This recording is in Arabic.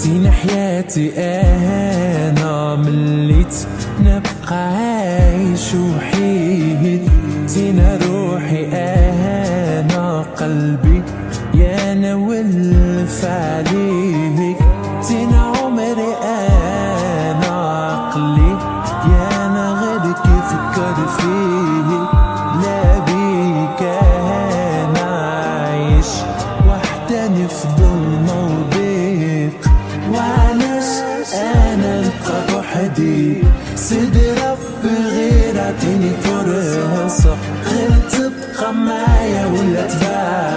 سينا حياتي انا مليت نبقى عايش وحيد، سينا روحي انا قلبي يا انا ولف عليك، سينا عمري انا عقلي يا انا غير كيفكر فيك، لا بيك انا عايش وحداني في ظلمة وضيق، وعلاش انا نبقى وحدي؟ سيدي ربي غير عطيني فرصة، غير تبقى معايا ولا تبعد.